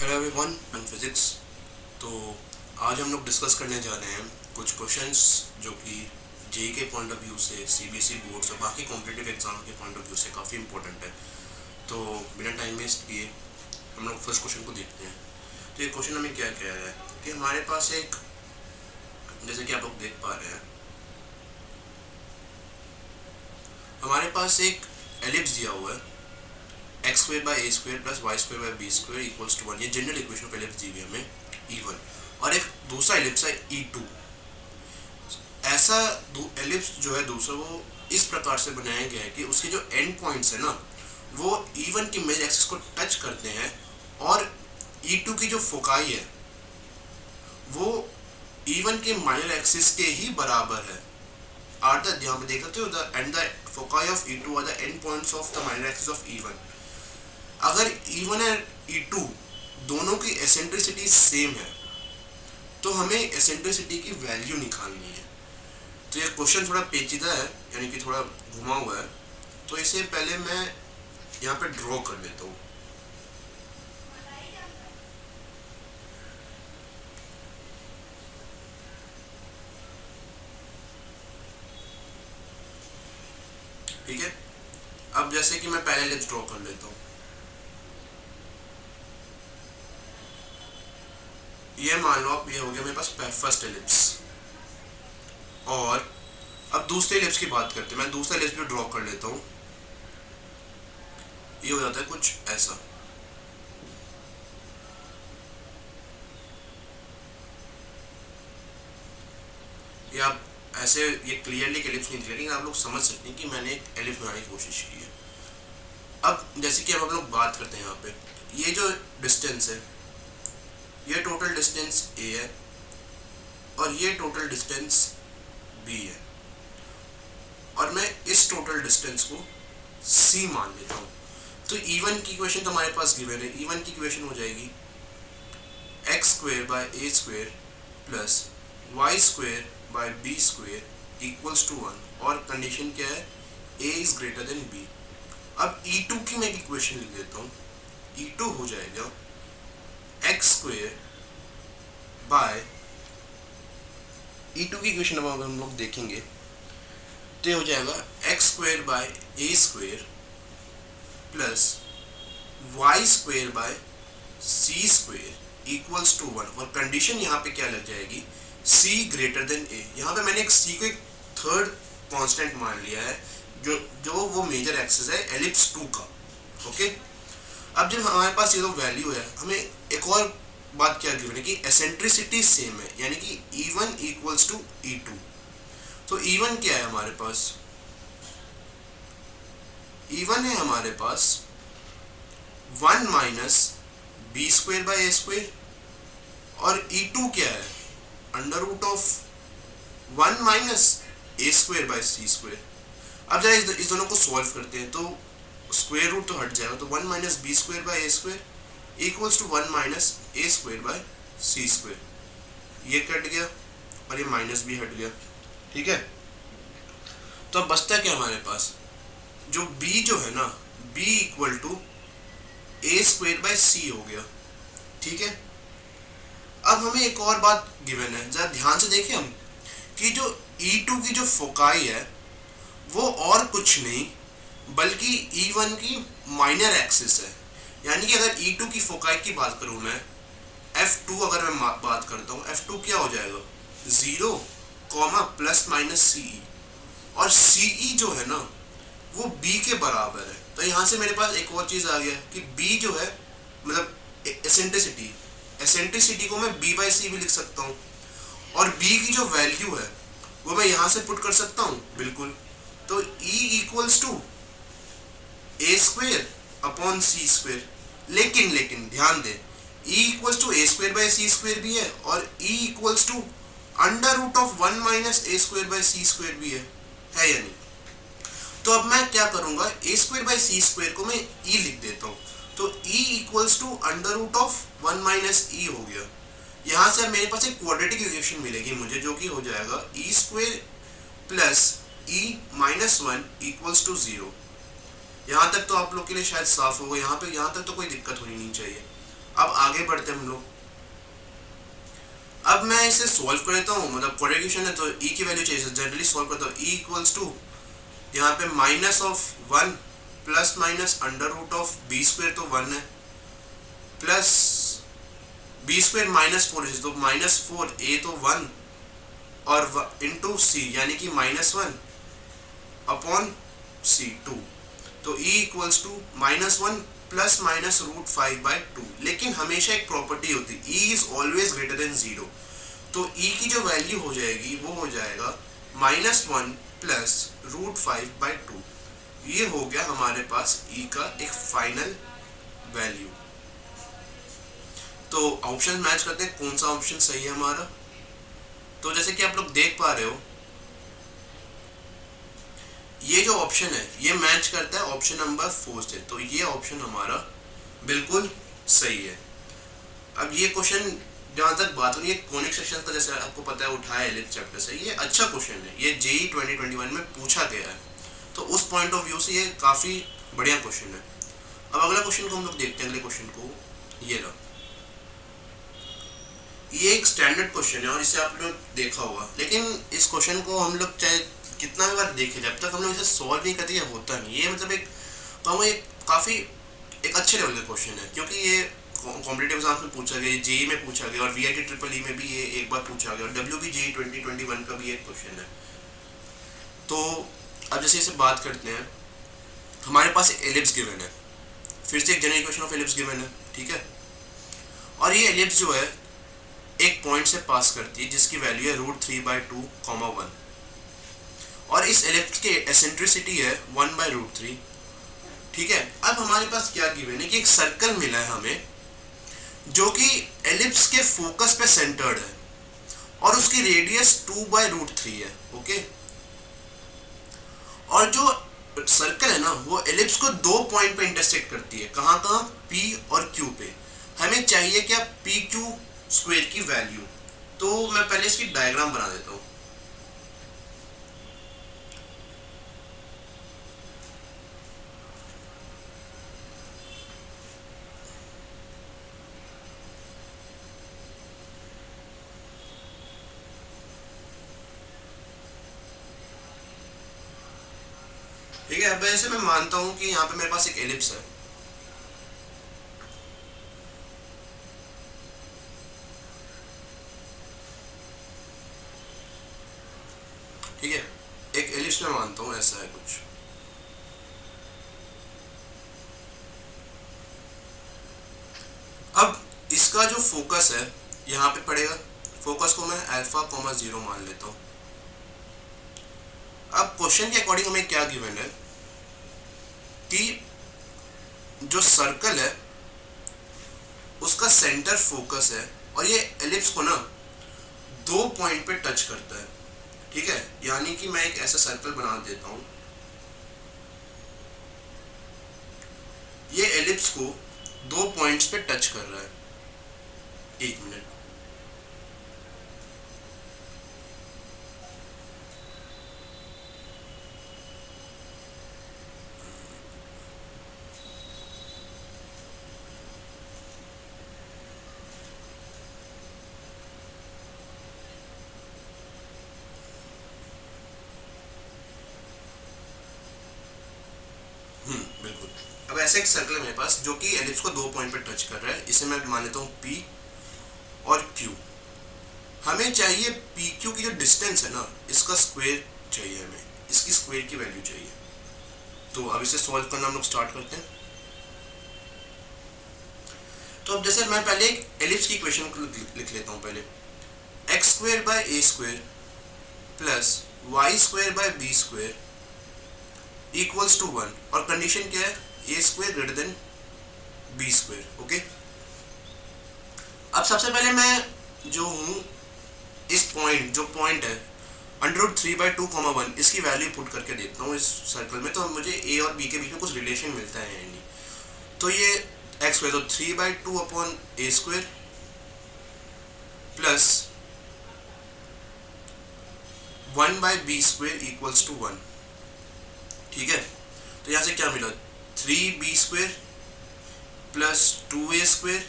Hello everyone, in physics. तो आज हम लोग डिस्कस करने जा रहे हैं कुछ क्वेश्चंस जो कि जेई के पॉइंट ऑफ व्यू से, सीबीएसई बोर्ड्स और बाकी कॉम्पिटिटिव एग्जाम के पॉइंट ऑफ व्यू से काफ़ी इंपॉर्टेंट है। तो बिना टाइम वेस्ट किए हम लोग फर्स्ट क्वेश्चन को देखते हैं। तो ये क्वेश्चन हमें क्या कह रहा है कि हमारे पास एक, जैसे कि आप लोग देख पा रहे हैं, हमारे पास एक एलिप्स दिया हुआ है x square by a square plus y square by b square equals to 1। ये जनरल इक्वेशन ऑफ एलिप्स दी हुई है हमें E1, और एक दूसरा एलिप्स है E2। ऐसा एलिप्स जो है दूसरा, वो इस प्रकार से बनाया गया है कि उसके जो एंड पॉइंट्स है ना, वो E1 की मेजर एक्सिस को टच करते हैं, और E2 की जो फोकाई है वो E1 के माइनर एक्सिस के ही बराबर है। आर द, यहाँ पे देख सकते हो, the end the foci of E2 are the end points of the minor axis of E1। अगर E1 और E2 दोनों की एसेंट्रिसिटी सेम है तो हमें एसेंट्रिसिटी की वैल्यू निकालनी है। तो ये क्वेश्चन थोड़ा पेचीदा है, यानी कि थोड़ा घुमा हुआ है। तो इसे पहले मैं यहाँ पे ड्रॉ कर लेता हूँ। ठीक है, अब जैसे कि मैं पहले एलिप्स ड्रॉ कर लेता हूँ। ये मान लो आप, ये हो गया मेरे पास फर्स्ट एलिप्स। और अब दूसरे एलिप्स की बात करते हैं। मैं दूसरा एलिप्स भी ड्रॉ कर लेता हूँ। ये हो जाता है कुछ ऐसा। ये आप ऐसे, ये क्लियरली एलिप्स नहीं दिख, लेकिन आप लोग समझ सकते हैं कि मैंने एक एलिप्स बनाने की कोशिश की है। अब जैसे कि अब हम लोग बात करते हैं यहाँ पे, ये जो डिस्टेंस है, ये टोटल डिस्टेंस ए है और ये टोटल डिस्टेंस बी है, और मैं इस टोटल डिस्टेंस को सी मान लेता हूँ। तो E1 की इक्वेशन तो हमारे पास गिवन है। E1 की इक्वेशन हो जाएगी x square by a square plus y square by b square equals to 1, और कंडीशन क्या है, a is greater than b. अब E2 की मैं इक्वेशन लिख देता हूँ। E2 हो जाएगा एक्स स्क्वायर बाय, E2 की इक्वेशन अब अगर हम लोग देखेंगे तो हो जाएगा x square by a square plus y square by c square equals to 1, और कंडीशन यहाँ पे क्या लग जाएगी, सी ग्रेटर देन ए। यहाँ पे मैंने एक सी को एक थर्ड कांस्टेंट मान लिया है, जो वो मेजर एक्सिस है एलिप्स 2 का। ओके, अब जब हमारे पास ये तो वैल्यू है, हमें एक और बात क्या गिवन है कि एसेंट्रिसिटी सेम है, यानी कि E1 इक्वल्स टू E2। तो E1 क्या है हमारे पास, E1 है हमारे पास 1 minus b square by a square, और E2 क्या है, under root of 1 minus a square by c square. अब जरा इस दोनों को सॉल्व करते हैं तो स्क्वायर रूट तो हट जाएगा, तो 1 minus b square by a square equals to 1 minus a square by c square. ये कट गया और ये माइनस भी हट गया। ठीक है, तो अब बचता है क्या हमारे पास, जो b जो है ना, b equal to a square by c हो गया। ठीक है, अब हमें एक और बात गिवन है, जरा ध्यान से देखें हम, कि जो E2 की जो फोकाई है वो और कुछ नहीं बल्कि E1 की माइनर एक्सिस है। यानी कि अगर E2 की फोकाई की बात करूं मैं, F2 अगर मैं बात करता हूं, F2 क्या हो जाएगा, 0 कॉमा प्लस माइनस CE, और CE जो है ना वो B के बराबर है। तो यहाँ से मेरे पास एक और चीज़ आ गया कि B जो है, मतलब एसेंट्रिसिटी को मैं B बाई सी भी लिख सकता हूँ, और B की जो वैल्यू है वो मैं यहाँ से पुट कर सकता हूँ, बिल्कुल। तो E equals to a square upon c square, लेकिन ध्यान दें, E equals to a square by c square भी है, और E equals to under root of 1 minus a square by c square भी है या नहीं। तो अब मैं क्या करूंगा, a square by c square को मैं E लिख देता हूँ। तो E equals to under root of 1 minus E हो गया। यहाँ से मेरे पास एक क्वाड्रेटिक इक्वेशन मिलेगी मुझे, जो कि हो जाएगा E square plus E minus 1 equals to 0। यहाँ तक तो आप लोग के लिए शायद साफ होगा, यहाँ तक तो कोई दिक्कत होनी नहीं चाहिए। अब आगे बढ़ते हैं हम लोग। अब मैं इसे सॉल्व कर देता हूँ, मतलब कोडिकेशन है तो ई की वैल्यू चाहिए, जनरली सॉल्व करता हूँ। ई इक्वल्स टू यहाँ पे minus of one plus minus under root of b square तो वन है, plus b square minus four तो माइनस फोर, ए तो वन, और इंटू सी यानी कि minus one upon c two. तो e equals to minus one plus minus root five by two. लेकिन हमेशा एक प्रॉपर्टी होती है, e is always greater than zero. तो ई की जो वैल्यू हो जाएगी वो हो जाएगा minus one plus root five by two. ये हो गया हमारे पास ई का एक फाइनल वैल्यू। तो ऑप्शन मैच करते हैं कौन सा ऑप्शन सही है हमारा। तो जैसे कि आप लोग देख पा रहे हो, ये जो ऑप्शन है ये मैच करता है ऑप्शन नंबर 4 से, तो ये ऑप्शन हमारा बिल्कुल सही है। अब ये क्वेश्चन जहाँ तक बात हो रही है कोनिक सेक्शन का, जैसे आपको पता है उठाया एलिप्स चैप्टर से, ये अच्छा क्वेश्चन है, ये जेई 2021 में पूछा गया है, तो उस पॉइंट ऑफ व्यू से ये काफ़ी बढ़िया क्वेश्चन है। अब अगला क्वेश्चन को हम लोग देखते हैं। अगले क्वेश्चन को ये रहा, ये एक स्टैंडर्ड क्वेश्चन है और इसे आप लोग देखा होगा, लेकिन इस क्वेश्चन को हम लोग चाहे कितना भी बार देखे, जब तक हम लोग इसे सॉल्व नहीं करते ये होता नहीं। ये मतलब एक कहूँगा एक काफ़ी एक अच्छे लेवल का क्वेश्चन है, क्योंकि ये कॉम्पिटेटिव एग्जाम्स में पूछा गया, जेई में पूछा गया, और वीआईटी ट्रिपल ई में भी ये एक बार पूछा गया, और डब्ल्यू जेई 2021 का भी एक क्वेश्चन है। तो अब जैसे इसे बात करते हैं, हमारे पास एलिप्स गिवन है, फिर से एक general equation of ellipse given है, ठीक है। और ये एलिप्स जो है एक पॉइंट से पास करती है जिसकी वैल्यू है root three by two comma one, और इस एलिप्स की एसेंट्रिसिटी है वन बाई रूट थ्री, ठीक है। अब हमारे पास क्या गिवन है कि एक सर्कल मिला है हमें जो कि एलिप्स के फोकस पे सेंटर्ड है और उसकी radius two by root three है, ओके। और जो सर्कल है ना वो एलिप्स को दो पॉइंट पे इंटरसेक्ट करती है, कहाँ कहाँ, पी और क्यू पे। हमें चाहिए क्या, पी क्यू स्क्वायर की वैल्यू। तो मैं पहले इसकी डायग्राम बना देता हूँ। ठीक है, अब ऐसे मैं मानता हूँ कि यहाँ पे मेरे पास एक एलिप्स है, ठीक है, एक एलिप्स में मानता हूँ ऐसा है कुछ। अब इसका जो फोकस है यहाँ पे पड़ेगा, फोकस को मैं अल्फा कॉमा जीरो मान लेता हूँ। अब क्वेश्चन के अकॉर्डिंग हमें क्या गिवन है कि जो सर्कल है उसका सेंटर फोकस है और ये एलिप्स को ना दो पॉइंट पे टच करता है, ठीक है। यानी कि मैं एक ऐसा सर्कल बना देता हूं, ये एलिप्स को दो पॉइंट्स पे टच कर रहा है। एक मिनट, बिल्कुल। अब ऐसे एक सर्कल है मेरे पास जो कि एलिप्स को दो पॉइंट पे टच कर रहा है, इसे मैं मान लेता हूँ P और Q। हमें चाहिए पी क्यू की जो डिस्टेंस है ना इसका स्क्वायर चाहिए, हमें इसकी स्क्वायर की वैल्यू चाहिए। तो अब इसे सॉल्व करना हम लोग स्टार्ट करते हैं। तो अब जैसे मैं पहले एक एलिप्स की इक्वेशन को लिख लेता हूँ पहले, x square by a square plus y square by b square equals to one, और कंडीशन क्या है, a square greater than b square, okay. अब सबसे पहले मैं जो हूँ इस पॉइंट जो पॉइंट है under root three by two comma one, इसकी वैल्यू पुट करके देखता हूँ इस सर्कल में, तो मुझे ए और बी के बीच में कुछ रिलेशन मिलता है या नहीं। तो ये एक्स स्क्वायर, तो three by two upon a square plus one by b square equals to one, ठीक है। तो यहाँ से क्या मिला, three b square plus two a square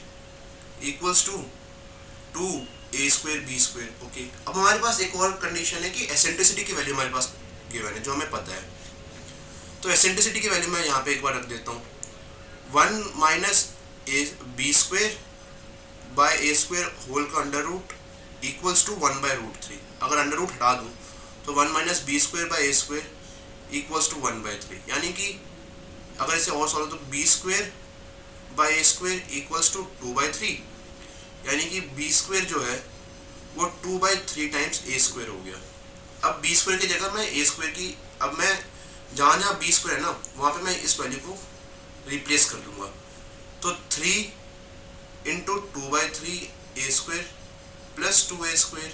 equals to 2a² b²। Okay, अब हमारे पास एक और कंडीशन है कि एसेंट्रिसिटी की वैल्यू हमारे पास गिवन है जो हमें पता है। तो एसेंट्रिसिटी की वैल्यू मैं यहाँ पे एक बार रख देता हूँ, 1 minus b² by a² whole का अंडर रूट इक्वल्स टू 1/√3। अगर अंडर रूट हटा दूँ तो 1 minus b² by a² equals to 1/3। यानी कि अगर इसे और सॉल्व तो b² by a² equals to 2/3, यानी कि b² जो है वो 2/3 टाइम्स a² हो गया। अब b² की जगह मैं a² की, अब मैं जहाँ जहाँ b² है ना वहाँ पे मैं इस वैल्यू को रिप्लेस कर दूंगा। तो 3 into 2/3 a² plus 2a²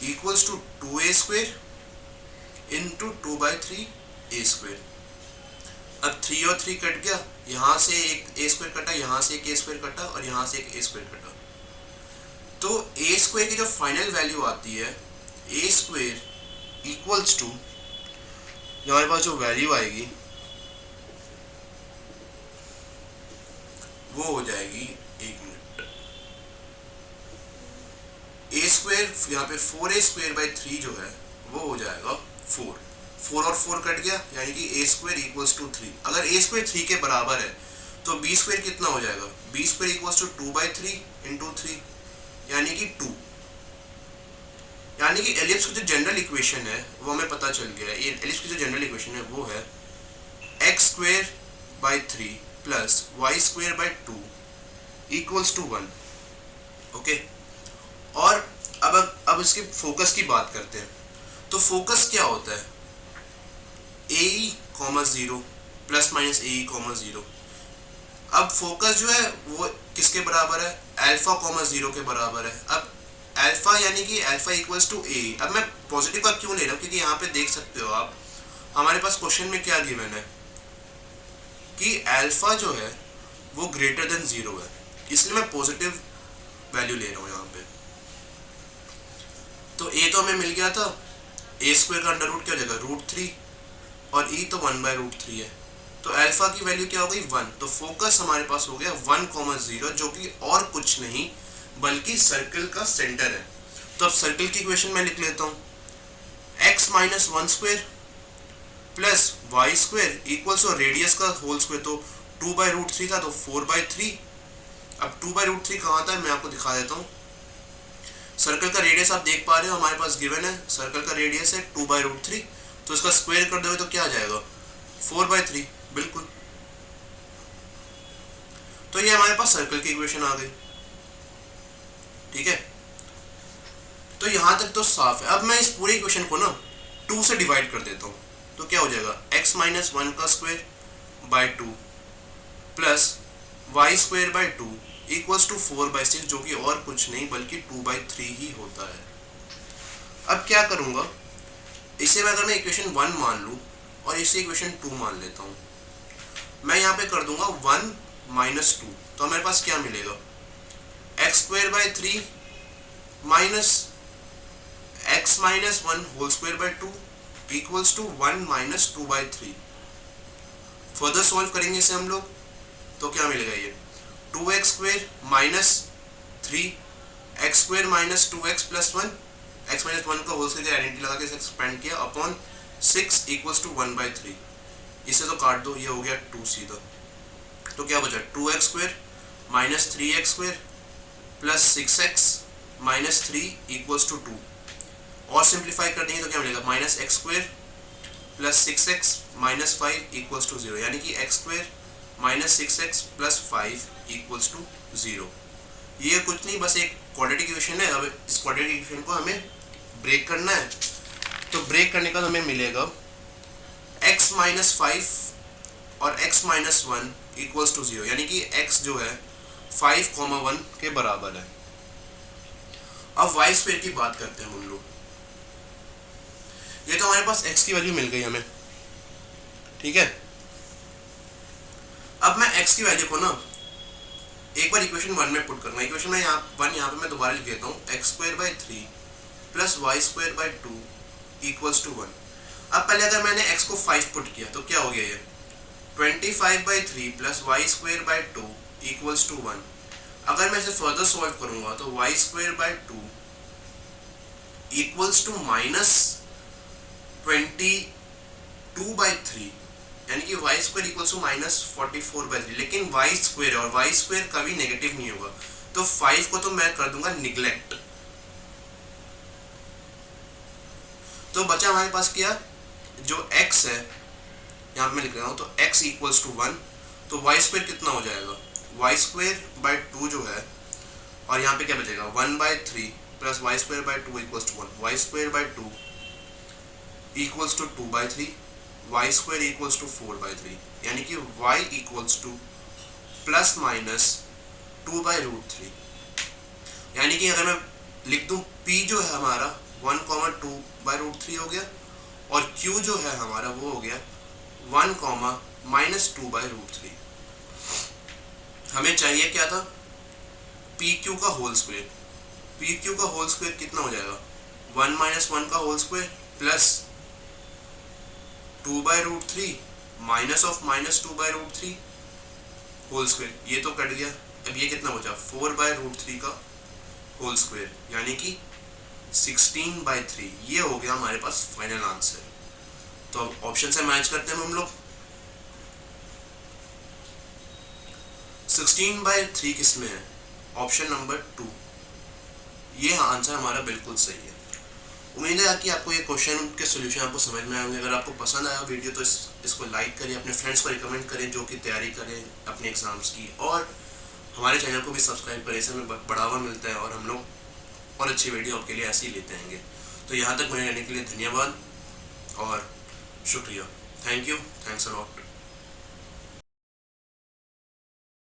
equals to 2a² into 2/3 a²। अब 3 और 3 कट गया, यहाँ से एक a² कटा, यहाँ से एक a² कटा और यहाँ से एक a² कटा। तो a² की जो फाइनल वैल्यू आती है a² इक्वल्स टू, हमारे पास जो वैल्यू आएगी वो हो जाएगी, एक मिनट, a² यहाँ पे 4a² 3 जो है वो हो जाएगा 4 और 4 कट गया, यानी कि a² इक्वल्स टू 3। अगर a² 3 के बराबर है तो b² कितना हो जाएगा, b² इक्वल्स टू 2/3 इंटू 3 यानी कि 2। यानी कि एलिप्स की जो जनरल इक्वेशन है वो हमें पता चल गया है। एलिप्स की जो जनरल इक्वेशन है वो है x² by 3 plus y² by 2 equals to 1। Okay, और अब इसके फोकस की बात करते हैं। तो फोकस क्या होता है, AE, 0 प्लस माइनस AE, 0। अब फोकस जो है वो किसके बराबर है, अल्फा, 0 के बराबर है। अब अल्फा यानी कि अल्फा इक्वल्स टू ए। अब मैं पॉजिटिव का क्यों ले रहा हूँ, क्योंकि यहाँ पे देख सकते हो आप हमारे पास क्वेश्चन में क्या गिवन है कि अल्फा जो है वो ग्रेटर देन 0 है, इसलिए मैं पॉजिटिव वैल्यू ले रहा हूँ यहाँ पे। तो ए तो हमें मिल गया था, a² का अंडर रूट क्या हो जाएगा, √3, और e तो 1/√3 है। तो अल्फा की वैल्यू क्या हो गई, 1। तो फोकस हमारे पास हो गया 1, 0, जो कि और कुछ नहीं बल्कि सर्कल का सेंटर है। तो अब सर्कल की इक्वेशन मैं लिख लेता हूँ, x minus 1² plus y² equals radius का होल स्क्वायर, तो 2/√3 था तो 4/3। अब 2/√3 कहाँ था मैं आपको दिखा देता हूँ। सर्कल का रेडियस आप देख पा रहे हो हमारे पास गिवन है, सर्कल का रेडियस है 2/√3, तो इसका स्क्वायर कर दोगे तो क्या आ जाएगा, 4/3, बिल्कुल। तो ये हमारे पास सर्कल की इक्वेशन आ गई, ठीक है। तो यहां तक तो साफ है। अब मैं इस पूरी इक्वेशन को ना 2 से डिवाइड कर देता हूं, तो क्या हो जाएगा, x माइनस 1 का square by 2 plus y² by 2 equals to 4/6, जो कि और कुछ नहीं बल्कि 2/3 ही होता है। अब क्या करूंगा, इसे अगर मैं इक्वेशन 1 मान लूं और इसे इक्वेशन 2 मान लेता हूं, मैं यहाँ पे कर दूंगा 1 माइनस 2, तो हमारे पास क्या मिलेगा, x² by 3 minus x minus 1 whole square by 2 equals to 1 minus 2/3। Further solve करेंगे इसे हम लोग, तो क्या मिलेगा, ये 2x² minus 3x² minus 2x plus 1, x minus 1 का होल स्क्वायर आइडेंटिटी लगा के इसे एक्सपेंड किया अपॉन 6 इक्वल्स टू 1/3। इसे तो काट दो, ये हो गया 2 सीधा, तो क्या बचा, 2x² minus 3x² plus 6x minus 3 equals to 2। और सिंप्लीफाई कर देंगे तो क्या मिलेगा, minus x² plus 6x minus 5 equals to 0, यानी कि x² minus 6x plus 5 equals to 0। ये कुछ नहीं, बस एक क्वाड्रेटिक इक्वेशन है। अब इस क्वाड्रेटिक इक्वेशन को हमें ब्रेक करना है, तो ब्रेक करने का हमें मिलेगा x माइनस 5 और x माइनस 1 इक्वल्स टू 0, यानी कि x जो है 5, 1 के बराबर है। अब y² की बात करते हैं हम लोग। ये तो हमारे पास x की वैल्यू मिल गई हमें, ठीक है। अब मैं x की वैल्यू को ना एक बार इक्वेशन 1 में पुट करना, इक्वेशन में यहाँ पे मैं दोबारा लिख देता हूँ, x² by 3 plus y² by 2 equals to 1। अब पहले अगर मैंने x को 5 पुट किया तो क्या हो गया, ये 25/3 plus y² by 2 equals to 1। अगर मैं इसे फर्दर सॉल्व करूंगा तो y square by 2 equals to -22/3, यानी कि वाई स्क्वायर इक्वल्स टू -44/3। लेकिन वाई स्क्वायर और वाई स्क्वायर कभी नेगेटिव नहीं होगा, तो 5 को तो मैं कर दूंगा निगलेक्ट। तो बचा हमारे पास क्या, जो x है यहाँ पे मैं लिख रहा हूँ, तो x इक्वल्स टू 1, तो वाई स्क्वायर कितना हो जाएगा, वाई स्क्वायर बाय 2 जो है, और यहाँ पे क्या बचेगा 1/3 plus y square by 2 equals to 1, y square by 2 equals to 2/3, y square equals to 4/3, यानी कि y equals to plus minus 2/√3। यानी कि अगर मैं लिख दूं p जो है हमारा 1,2/√3 हो गया, और q जो है हमारा वो हो गया 1,-2/√3। हमें चाहिए क्या था, pq का होल स्क्वायर। pq का होल स्क्वायर कितना हो जाएगा, 1 - 1 का whole square plus 2/√3 minus of -2/√3 whole square, ये तो कट गया। अब ये कितना बचा, 4/√3 का होल स्क्वायर, यानी कि 16/3। ये हो गया हमारे पास फाइनल आंसर। तो अब ऑप्शन से मैच करते हैं हम लोग। 16/3 किसमें है, ऑप्शन नंबर 2। ये आंसर हमारा बिल्कुल सही है। उम्मीद है कि आपको ये क्वेश्चन के सोल्यूशन आपको समझ में आएंगे। अगर आपको पसंद आया वीडियो तो इसको लाइक करें, अपने फ्रेंड्स को रिकमेंड करें जो कि तैयारी करें अपने एग्जाम्स की, और हमारे चैनल को भी सब्सक्राइब करें, इससे हमें बढ़ावा मिलता है और हम लोग और अच्छी वीडियो आपके लिए ऐसे ही लेते रहेंगे। तो यहाँ तक बने रहने के लिए धन्यवाद और शुक्रिया। Thank you, thanks a lot.